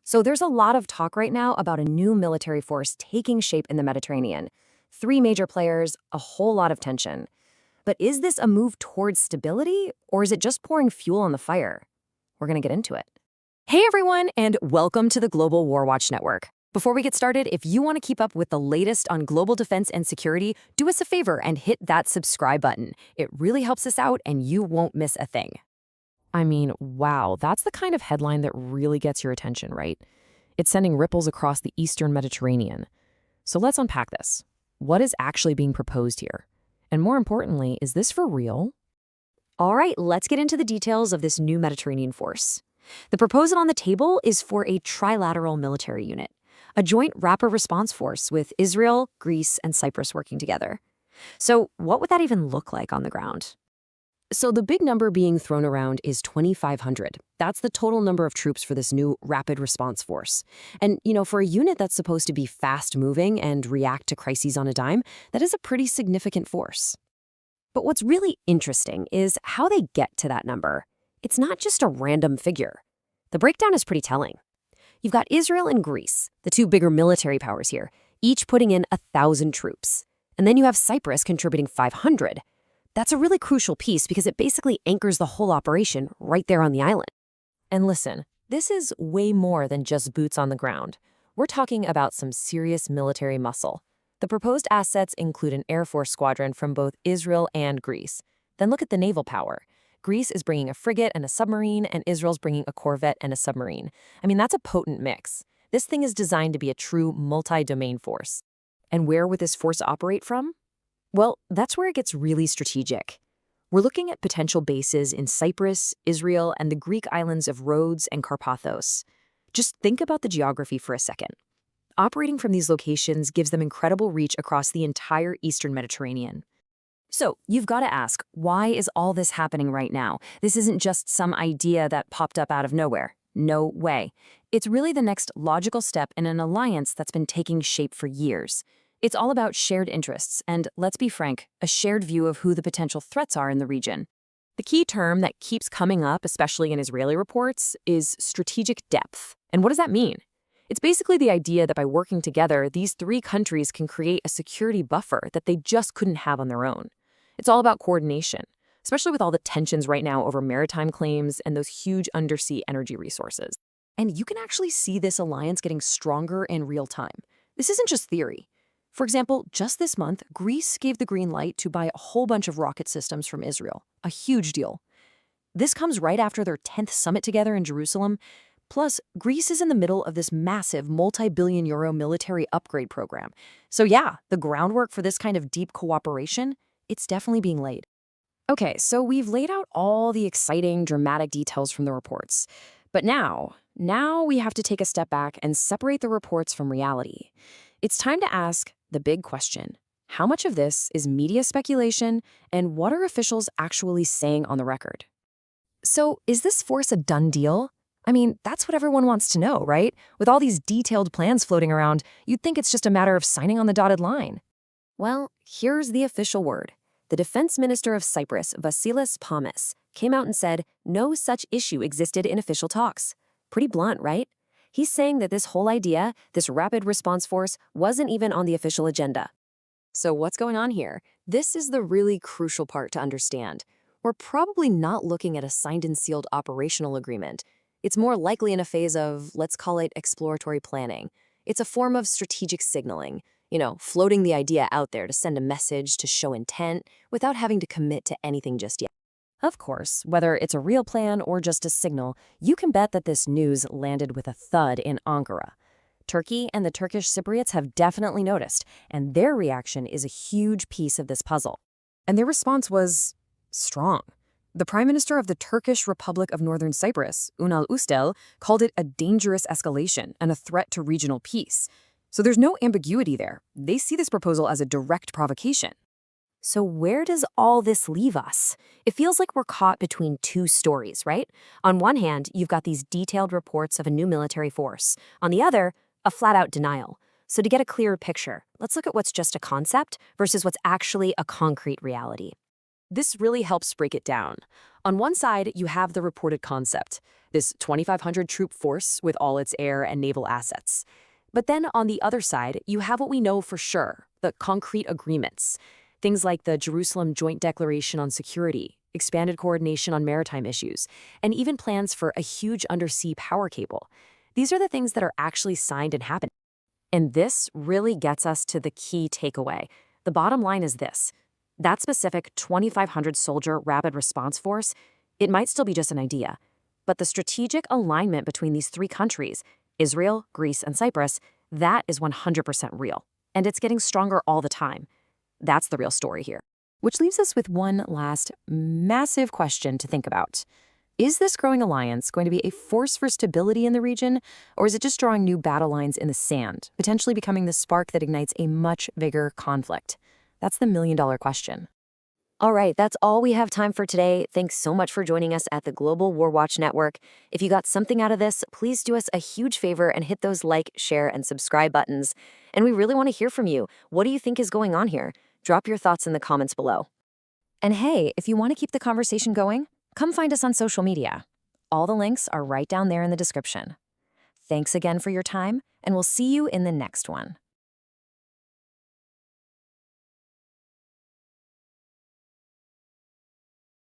So there's a lot of talk right now about a new military force taking shape in the Mediterranean. Three major players, a whole lot of tension. But is this a move towards stability, or is it just pouring fuel on the fire? We're going to get into it. Hey everyone, and welcome to the Global War Watch Network. Before we get started, if you want to keep up with the latest on global defense and security, do us a favor and hit that subscribe button. It really helps us out and you won't miss a thing. I mean, wow, that's the kind of headline that really gets your attention, right? It's sending ripples across the Eastern Mediterranean. So let's unpack this. What is actually being proposed here? And more importantly, is this for real? All right, let's get into the details of this new Mediterranean force. The proposal on the table is for a trilateral military unit, a joint rapid response force with Israel, Greece, and Cyprus working together. So what would that even look like on the ground? So the big number being thrown around is 2,500. That's the total number of troops for this new rapid response force. And, for a unit that's supposed to be fast-moving and react to crises on a dime, that is a pretty significant force. But what's really interesting is how they get to that number. It's not just a random figure. The breakdown is pretty telling. You've got Israel and Greece, the two bigger military powers here, each putting in 1,000 troops. And then you have Cyprus contributing 500. That's a really crucial piece because it basically anchors the whole operation right there on the island. And listen, this is way more than just boots on the ground. We're talking about some serious military muscle. The proposed assets include an Air Force squadron from both Israel and Greece. Then look at the naval power. Greece is bringing a frigate and a submarine, and Israel's bringing a corvette and a submarine. I mean, that's a potent mix. This thing is designed to be a true multi-domain force. And where would this force operate from? Well, that's where it gets really strategic. We're looking at potential bases in Cyprus, Israel, and the Greek islands of Rhodes and Carpathos. Just think about the geography for a second. Operating from these locations gives them incredible reach across the entire Eastern Mediterranean. So, you've got to ask, why is all this happening right now? This isn't just some idea that popped up out of nowhere. No way. It's really the next logical step in an alliance that's been taking shape for years. It's all about shared interests and, let's be frank, a shared view of who the potential threats are in the region. The key term that keeps coming up, especially in Israeli reports, is strategic depth. And what does that mean? It's basically the idea that by working together, these three countries can create a security buffer that they just couldn't have on their own. It's all about coordination, especially with all the tensions right now over maritime claims and those huge undersea energy resources. And you can actually see this alliance getting stronger in real time. This isn't just theory. For example, just this month, Greece gave the green light to buy a whole bunch of rocket systems from Israel, a huge deal. This comes right after their 10th summit together in Jerusalem. Plus, Greece is in the middle of this massive multi-billion euro military upgrade program. So yeah, the groundwork for this kind of deep cooperation, it's definitely being laid. Okay, so we've laid out all the exciting, dramatic details from the reports. But now we have to take a step back and separate the reports from reality. It's time to ask the big question. How much of this is media speculation, and what are officials actually saying on the record? So, is this force a done deal? I mean, that's what everyone wants to know, right? With all these detailed plans floating around, you'd think it's just a matter of signing on the dotted line. Well, here's the official word. The defense minister of Cyprus, Vasilis Pamis, came out and said no such issue existed in official talks. Pretty blunt, right? He's saying that this whole idea, this rapid response force, wasn't even on the official agenda. So what's going on here? This is the really crucial part to understand. We're probably not looking at a signed and sealed operational agreement. It's more likely in a phase of, let's call it exploratory planning. It's a form of strategic signaling, floating the idea out there to send a message, to show intent, without having to commit to anything just yet. Of course, whether it's a real plan or just a signal, you can bet that this news landed with a thud in Ankara. Turkey and the Turkish Cypriots have definitely noticed, and their reaction is a huge piece of this puzzle. And their response was strong. The Prime Minister of the Turkish Republic of Northern Cyprus, Ünal Üstel, called it a dangerous escalation and a threat to regional peace. So there's no ambiguity there. They see this proposal as a direct provocation. So where does all this leave us? It feels like we're caught between two stories, right? On one hand, you've got these detailed reports of a new military force. On the other, a flat-out denial. So to get a clearer picture, let's look at what's just a concept versus what's actually a concrete reality. This really helps break it down. On one side, you have the reported concept, this 2,500 troop force with all its air and naval assets. But then on the other side, you have what we know for sure, the concrete agreements. Things like the Jerusalem Joint Declaration on Security, expanded coordination on maritime issues, and even plans for a huge undersea power cable. These are the things that are actually signed and happening. And this really gets us to the key takeaway. The bottom line is this. That specific 2,500-soldier rapid response force, it might still be just an idea. But the strategic alignment between these three countries, Israel, Greece, and Cyprus, that is 100% real. And it's getting stronger all the time. That's the real story here. Which leaves us with one last massive question to think about. Is this growing alliance going to be a force for stability in the region, or is it just drawing new battle lines in the sand, potentially becoming the spark that ignites a much bigger conflict? That's the million-dollar question. All right, that's all we have time for today. Thanks so much for joining us at the Global War Watch Network. If you got something out of this, please do us a huge favor and hit those like, share, and subscribe buttons. And we really want to hear from you. What do you think is going on here? Drop your thoughts in the comments below. And hey, if you want to keep the conversation going, come find us on social media. All the links are right down there in the description. Thanks again for your time, and we'll see you in the next one.